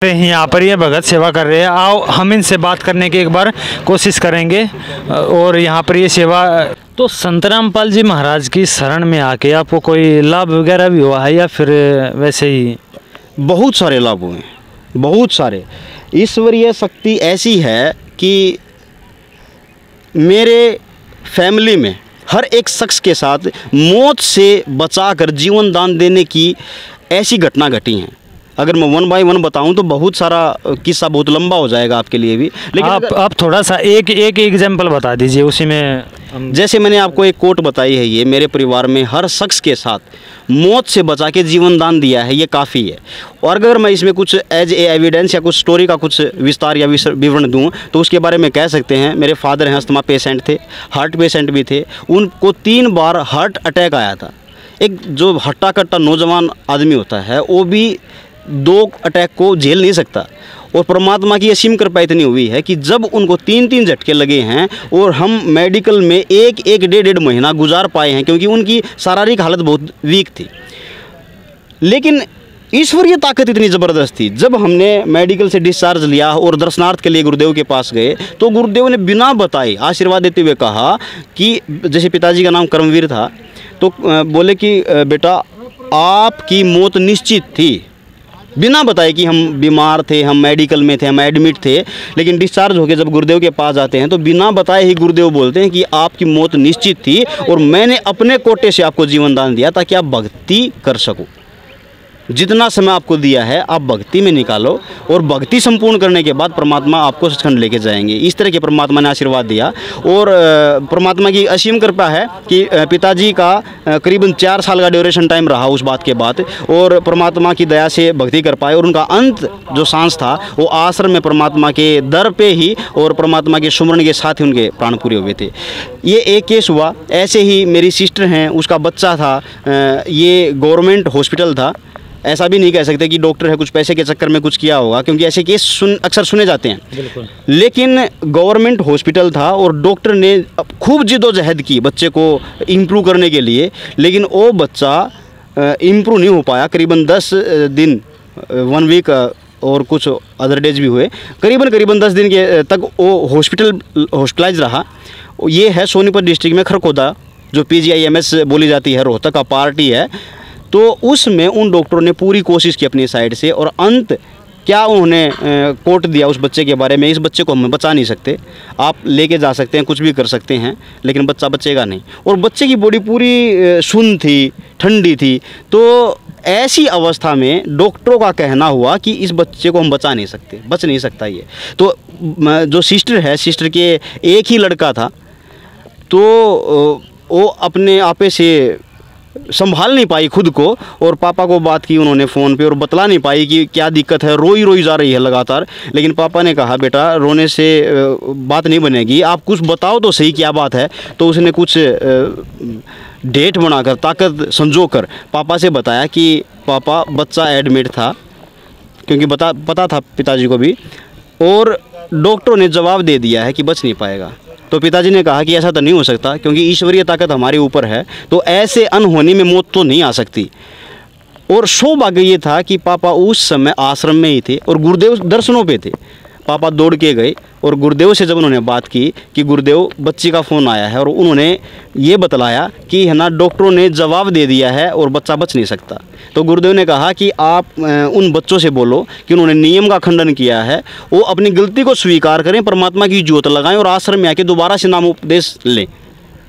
यहाँ पर ये भगत सेवा कर रहे हैं। आओ हम इनसे बात करने की एक बार कोशिश करेंगे। और यहाँ पर ये सेवा तो संत रामपाल जी महाराज की शरण में आके आपको कोई लाभ वगैरह भी हुआ है या फिर वैसे ही? बहुत सारे लाभ हुए हैं, बहुत सारे। ईश्वरीय शक्ति ऐसी है कि मेरे फैमिली में हर एक शख्स के साथ मौत से बचाकर जीवन दान देने की ऐसी घटना घटी हैं। अगर मैं 1 बाय 1 बताऊं तो बहुत सारा किस्सा बहुत लंबा हो जाएगा आपके लिए भी, लेकिन आप थोड़ा सा एक एग्जाम्पल बता दीजिए उसी में। जैसे मैंने आपको एक कोट बताई है, ये मेरे परिवार में हर शख्स के साथ मौत से बचा के जीवन दान दिया है, ये काफ़ी है। और अगर मैं इसमें कुछ एज ए एविडेंस या कुछ स्टोरी का कुछ विस्तार या विवरण दूं तो उसके बारे में कह सकते हैं। मेरे फादर हैं, अस्थमा पेशेंट थे, हार्ट पेशेंट भी थे। उनको 3 बार हार्ट अटैक आया था। एक जो हट्टा कट्टा नौजवान आदमी होता है वो भी 2 अटैक को झेल नहीं सकता। और परमात्मा की असीम कृपा इतनी हुई है कि जब उनको 3 झटके लगे हैं और हम मेडिकल में एक डेढ़ महीना गुजार पाए हैं, क्योंकि उनकी शारीरिक हालत बहुत वीक थी। लेकिन ईश्वरीय ताकत इतनी ज़बरदस्त थी। जब हमने मेडिकल से डिस्चार्ज लिया और दर्शनार्थ के लिए गुरुदेव के पास गए तो गुरुदेव ने बिना बताए आशीर्वाद देते हुए कहा कि, जैसे पिताजी का नाम कर्मवीर था, तो बोले कि बेटा आपकी मौत निश्चित थी। बिना बताए कि हम बीमार थे, हम मेडिकल में थे, हम एडमिट थे, लेकिन डिस्चार्ज होकर जब गुरुदेव के पास जाते हैं तो बिना बताए ही गुरुदेव बोलते हैं कि आपकी मौत निश्चित थी और मैंने अपने कोटे से आपको जीवन दान दिया ताकि आप भक्ति कर सको। जितना समय आपको दिया है आप भक्ति में निकालो और भक्ति संपूर्ण करने के बाद परमात्मा आपको सचखंड लेके जाएंगे। इस तरह के परमात्मा ने आशीर्वाद दिया। और परमात्मा की असीम कृपा है कि पिताजी का करीबन 4 साल का ड्यूरेशन टाइम रहा उस बात के बाद, और परमात्मा की दया से भक्ति कर पाए। और उनका अंत जो सांस था वो आश्रम में परमात्मा के दर पे ही और परमात्मा के सुमरण के साथ ही उनके प्राण पूरे हुए थे। ये एक केस हुआ। ऐसे ही मेरी सिस्टर हैं, उसका बच्चा था। ये गवर्नमेंट हॉस्पिटल था, ऐसा भी नहीं कह सकते कि डॉक्टर है कुछ पैसे के चक्कर में कुछ किया होगा, क्योंकि ऐसे केस अक्सर सुने जाते हैं। बिल्कुल। लेकिन गवर्नमेंट हॉस्पिटल था और डॉक्टर ने खूब जिद्दोजहद की बच्चे को इम्प्रूव करने के लिए, लेकिन वो बच्चा इम्प्रूव नहीं हो पाया। करीबन 10 दिन 1 वीक और कुछ अदर डेज भी हुए, करीबन 10 दिन के तक वो हॉस्पिटलाइज रहा। ये है सोनीपत डिस्ट्रिक्ट में खरखोदा, जो PGIMS बोली जाती है, रोहतक का पार्टी है। तो उसमें उन डॉक्टरों ने पूरी कोशिश की अपनी साइड से, और अंत क्या उन्होंने कोट दिया उस बच्चे के बारे में, इस बच्चे को हम बचा नहीं सकते, आप लेके जा सकते हैं, कुछ भी कर सकते हैं, लेकिन बच्चा बचेगा नहीं। और बच्चे की बॉडी पूरी सुन्न थी, ठंडी थी। तो ऐसी अवस्था में डॉक्टरों का कहना हुआ कि इस बच्चे को हम बचा नहीं सकते, बच नहीं सकता ये। तो जो सिस्टर है, सिस्टर के एक ही लड़का था, तो वो अपने आपे से संभाल नहीं पाई खुद को, और पापा को बात की उन्होंने फ़ोन पे और बतला नहीं पाई कि क्या दिक्कत है। रोई जा रही है लगातार। लेकिन पापा ने कहा बेटा रोने से बात नहीं बनेगी, आप कुछ बताओ तो सही क्या बात है। तो उसने कुछ डेट बनाकर, ताकत संजो कर पापा से बताया कि पापा बच्चा एडमिट था, क्योंकि पता था पिताजी को भी, और डॉक्टरों ने जवाब दे दिया है कि बच नहीं पाएगा। तो पिताजी ने कहा कि ऐसा तो नहीं हो सकता, क्योंकि ईश्वरीय ताकत हमारे ऊपर है, तो ऐसे अनहोनी में मौत तो नहीं आ सकती। और सौभाग्य ये था कि पापा उस समय आश्रम में ही थे और गुरुदेव दर्शनों पे थे। पापा दौड़ के गए और गुरुदेव से जब उन्होंने बात की कि गुरुदेव बच्ची का फ़ोन आया है, और उन्होंने ये बतलाया कि है ना डॉक्टरों ने जवाब दे दिया है और बच्चा बच नहीं सकता। तो गुरुदेव ने कहा कि आप उन बच्चों से बोलो कि उन्होंने नियम का खंडन किया है, वो अपनी गलती को स्वीकार करें, परमात्मा की ज्योत लगाएं और आश्रम में आके दोबारा से नाम उपदेश लें।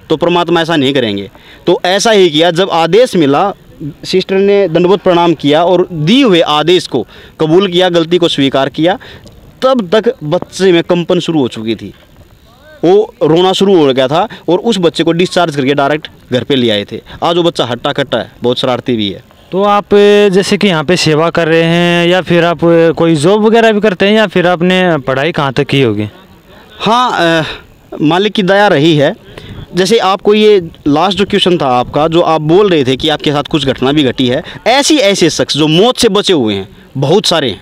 तो परमात्मा ऐसा नहीं करेंगे। तो ऐसा ही किया। जब आदेश मिला, सिस्टर ने दंडवत प्रणाम किया और दिए हुए आदेश को कबूल किया, गलती को स्वीकार किया। तब तक बच्चे में कंपन शुरू हो चुकी थी, वो रोना शुरू हो गया था, और उस बच्चे को डिस्चार्ज करके डायरेक्ट घर पे ले आए थे। आज वो बच्चा हट्टा कट्टा है, बहुत शरारती भी है। तो आप जैसे कि यहाँ पे सेवा कर रहे हैं, या फिर आप कोई जॉब वगैरह भी करते हैं, या फिर आपने पढ़ाई कहाँ तक की होगी? हाँ, मालिक की दया रही है। जैसे आपको ये लास्ट जो क्वेश्चन था आपका, जो आप बोल रहे थे कि आपके साथ कुछ घटना भी घटी है, ऐसे शख्स जो मौत से बचे हुए हैं बहुत सारे हैं,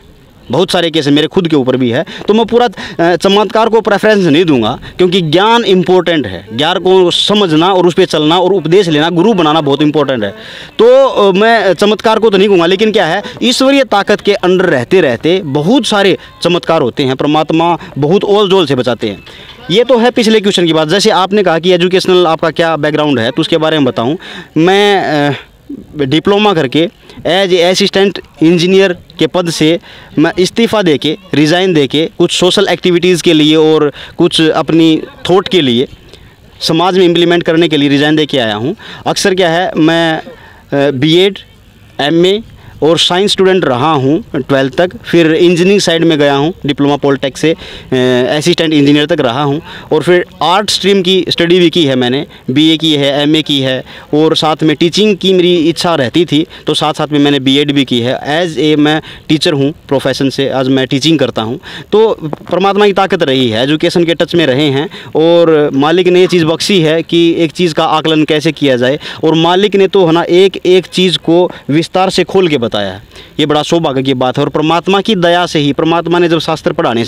बहुत सारे केस मेरे खुद के ऊपर भी है। तो मैं पूरा चमत्कार को प्रेफरेंस नहीं दूंगा, क्योंकि ज्ञान इंपॉर्टेंट है, ज्ञान को समझना और उस पर चलना और उपदेश लेना, गुरु बनाना बहुत इंपॉर्टेंट है। तो मैं चमत्कार को तो नहीं कहूँगा, लेकिन क्या है, ईश्वरीय ताकत के अंडर रहते रहते बहुत सारे चमत्कार होते हैं, परमात्मा बहुत ओल जोल से बचाते हैं। ये तो है पिछले क्वेश्चन की बात। जैसे आपने कहा कि एजुकेशनल आपका क्या बैकग्राउंड है, तो उसके बारे में बताऊं। मैं डिप्लोमा करके एज असिस्टेंट इंजीनियर के पद से मैं इस्तीफ़ा देके, रिज़ाइन देके, कुछ सोशल एक्टिविटीज़ के लिए और कुछ अपनी थॉट के लिए समाज में इम्प्लीमेंट करने के लिए रिज़ाइन देके आया हूँ। अक्सर क्या है, मैं बीएड, एमए और साइंस स्टूडेंट रहा हूँ 12th तक, फिर इंजीनियरिंग साइड में गया हूँ, डिप्लोमा पॉलिटेक्स से असिस्टेंट इंजीनियर तक रहा हूँ, और फिर आर्ट स्ट्रीम की स्टडी भी की है मैंने, बीए की है, एमए की है, और साथ में टीचिंग की मेरी इच्छा रहती थी, तो साथ साथ में मैंने बीएड भी की है। एज ए मैं टीचर हूँ प्रोफेशन से, आज मैं टीचिंग करता हूँ। तो परमात्मा की ताकत रही है, एजुकेशन के टच में रहे हैं, और मालिक ने ये चीज़ बख्शी है कि एक चीज़ का आकलन कैसे किया जाए, और मालिक ने तो है ना एक एक चीज़ को विस्तार से खोल के बताया है। ये बड़ा सौभाग्य की बात है, और परमात्मा की दया से ही, परमात्मा ने जब शास्त्र पढ़ाने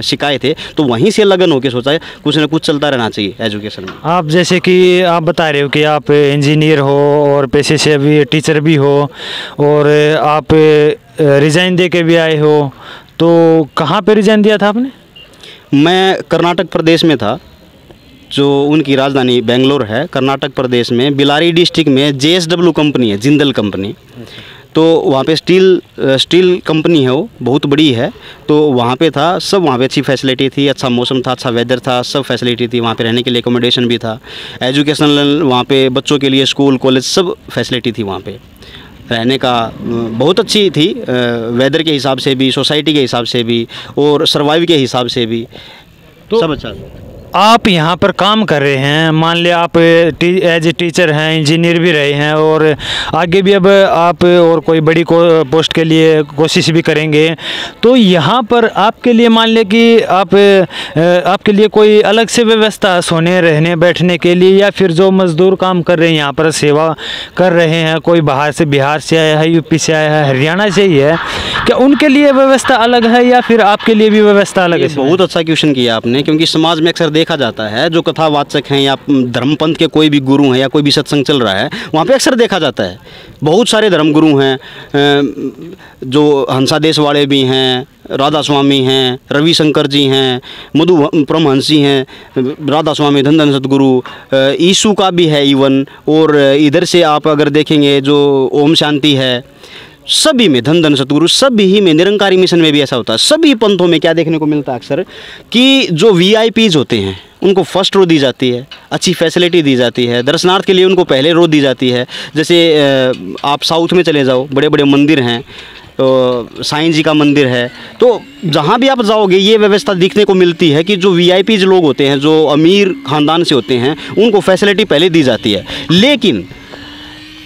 सिखाए थे तो वहीं से लगन होकर सोचा है कुछ ना कुछ चलता रहना चाहिए एजुकेशन में। आप जैसे कि आप बता रहे हो कि आप इंजीनियर हो और पेशे से अभी टीचर भी हो, और आप रिज़ाइन दे के भी आए हो, तो कहाँ पे रिज़ाइन दिया था आपने? मैं कर्नाटक प्रदेश में था, जो उनकी राजधानी बेंगलोर है, कर्नाटक प्रदेश में बिलारी डिस्ट्रिक्ट में JSW कंपनी है, जिंदल कंपनी। तो वहाँ पे स्टील कंपनी है, वो बहुत बड़ी है। तो वहाँ पे था, सब वहाँ पे अच्छी फैसिलिटी थी, अच्छा मौसम था, अच्छा वेदर था, सब फैसिलिटी थी। वहाँ पे रहने के लिए एकोमोडेशन भी था, एजुकेशनल वहाँ पे बच्चों के लिए स्कूल कॉलेज सब फैसिलिटी थी। वहाँ पे रहने का बहुत अच्छी थी, वेदर के हिसाब से भी, सोसाइटी के हिसाब से भी, और सर्वाइव के हिसाब से भी, तो सब अच्छा था। आप यहाँ पर काम कर रहे हैं, मान लिया आप एज ए टीचर हैं, इंजीनियर भी रहे हैं, और आगे भी अब आप और कोई बड़ी पोस्ट के लिए कोशिश भी करेंगे, तो यहाँ पर आपके लिए मान लिया कि आपके लिए कोई अलग से व्यवस्था सोने रहने बैठने के लिए, या फिर जो मज़दूर काम कर रहे हैं यहाँ पर सेवा कर रहे हैं, कोई बाहर से, बिहार से आया है, यूपी से आया है, हरियाणा से ही है, क्या उनके लिए व्यवस्था अलग है या फिर आपके लिए भी व्यवस्था अलग है? बहुत अच्छा क्वेश्चन किया आपने, क्योंकि समाज में अक्सर देखा जाता है, जो कथावाचक हैं या धर्मपंथ के कोई भी गुरु हैं या कोई भी सत्संग चल रहा है, वहाँ पे अक्सर देखा जाता है बहुत सारे धर्मगुरु हैं, जो हंसादेश वाले भी हैं, राधा स्वामी हैं, रविशंकर जी हैं, मधु परमहंस जी हैं, राधा स्वामी, धन धन सतगुरु, ईशु का भी है इवन, और इधर से आप अगर देखेंगे जो ओम शांति है, सभी में धन धन सतगुरु, सभी में, निरंकारी मिशन में भी ऐसा होता है। सभी पंथों में क्या देखने को मिलता है अक्सर कि जो VIPs होते हैं उनको फर्स्ट रो दी जाती है, अच्छी फैसिलिटी दी जाती है, दर्शनार्थ के लिए उनको पहले रो दी जाती है। जैसे आप साउथ में चले जाओ, बड़े बड़े मंदिर हैं, तो साईं जी का मंदिर है, तो जहाँ भी आप जाओगे ये व्यवस्था देखने को मिलती है कि जो VIPs लोग होते हैं, जो अमीर ख़ानदान से होते हैं, उनको फैसिलिटी पहले दी जाती है। लेकिन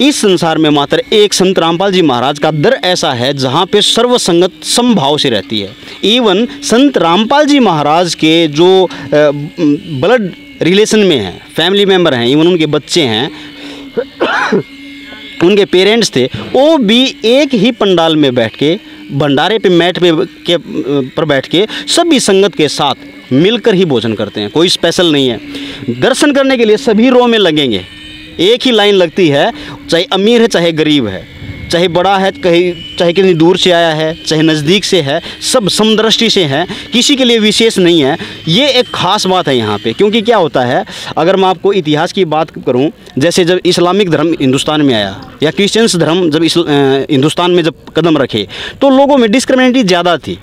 इस संसार में मात्र एक संत रामपाल जी महाराज का दर ऐसा है जहाँ पे सर्वसंगत समभाव से रहती है। इवन संत रामपाल जी महाराज के जो ब्लड रिलेशन में हैं, फैमिली मेम्बर हैं, इवन उनके बच्चे हैं, उनके पेरेंट्स थे, वो भी एक ही पंडाल में बैठ के, भंडारे पे मैट पर बैठ के सभी संगत के साथ मिलकर ही भोजन करते हैं। कोई स्पेशल नहीं है। दर्शन करने के लिए सभी रो में लगेंगे, एक ही लाइन लगती है, चाहे अमीर है चाहे गरीब है, चाहे बड़ा है चाहे कितनी दूर से आया है, चाहे नज़दीक से है, सब समदृष्टि से है, किसी के लिए विशेष नहीं है। ये एक ख़ास बात है यहाँ पे, क्योंकि क्या होता है, अगर मैं आपको इतिहास की बात करूँ, जैसे जब इस्लामिक धर्म हिंदुस्तान में आया या क्रिश्चियंस धर्म जब हिंदुस्तान में जब कदम रखे, तो लोगों में डिस्क्रिमिनेटिव ज़्यादा थी,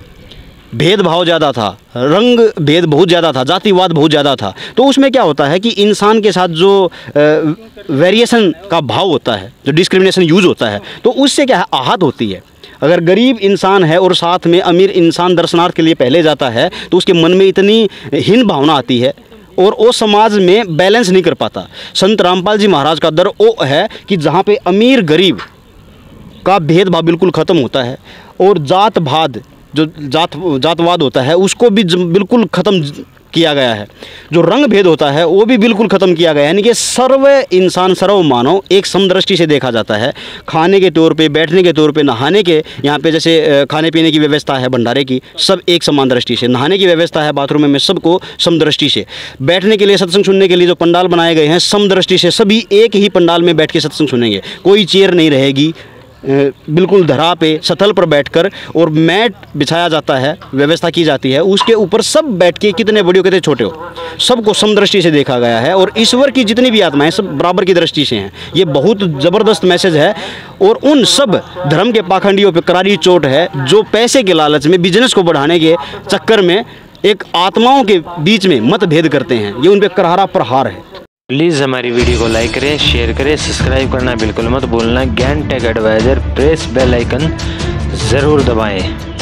भेदभाव ज़्यादा था, रंग भेद बहुत ज़्यादा था, जातिवाद बहुत ज़्यादा था। तो उसमें क्या होता है कि इंसान के साथ जो वेरिएशन का भाव होता है, जो डिस्क्रिमिनेशन यूज़ होता है, तो उससे क्या है, आहत होती है। अगर गरीब इंसान है और साथ में अमीर इंसान दर्शनार्थ के लिए पहले जाता है, तो उसके मन में इतनी हीन भावना आती है और वो समाज में बैलेंस नहीं कर पाता। संत रामपाल जी महाराज का दर वो है कि जहाँ पे अमीर गरीब का भेदभाव बिल्कुल ख़त्म होता है, और जात भाद जो जातवाद होता है उसको भी बिल्कुल ख़त्म किया गया है। जो रंग भेद होता है वो भी बिल्कुल ख़त्म किया गया है, यानी कि सर्व इंसान सर्व मानव एक समदृष्टि से देखा जाता है। खाने के तौर पे, बैठने के तौर पे, नहाने के, यहाँ पे जैसे खाने पीने की व्यवस्था है, भंडारे की, सब एक समान दृष्टि से। नहाने की व्यवस्था है बाथरूम में, सबको समदृष्टि से। बैठने के लिए, सत्संग सुनने के लिए जो पंडाल बनाए गए हैं, समदृष्टि से सभी एक ही पंडाल में बैठ के सत्संग सुनेंगे। कोई चेयर नहीं रहेगी, बिल्कुल धरा पे सतल पर बैठकर, और मैट बिछाया जाता है, व्यवस्था की जाती है, उसके ऊपर सब बैठ के, कितने बड़े हो कितने छोटे हो, सबको समदृष्टि से देखा गया है। और ईश्वर की जितनी भी आत्माएं सब बराबर की दृष्टि से हैं। ये बहुत ज़बरदस्त मैसेज है। और उन सब धर्म के पाखंडियों पे करारी चोट है जो पैसे के लालच में, बिजनेस को बढ़ाने के चक्कर में एक आत्माओं के बीच में मतभेद करते हैं। ये उन पर करारा प्रहार है। प्लीज़ हमारी वीडियो को लाइक करें, शेयर करें, सब्सक्राइब करना बिल्कुल मत भूलना। Gyan tech advisor press bell icon ज़रूर दबाएं।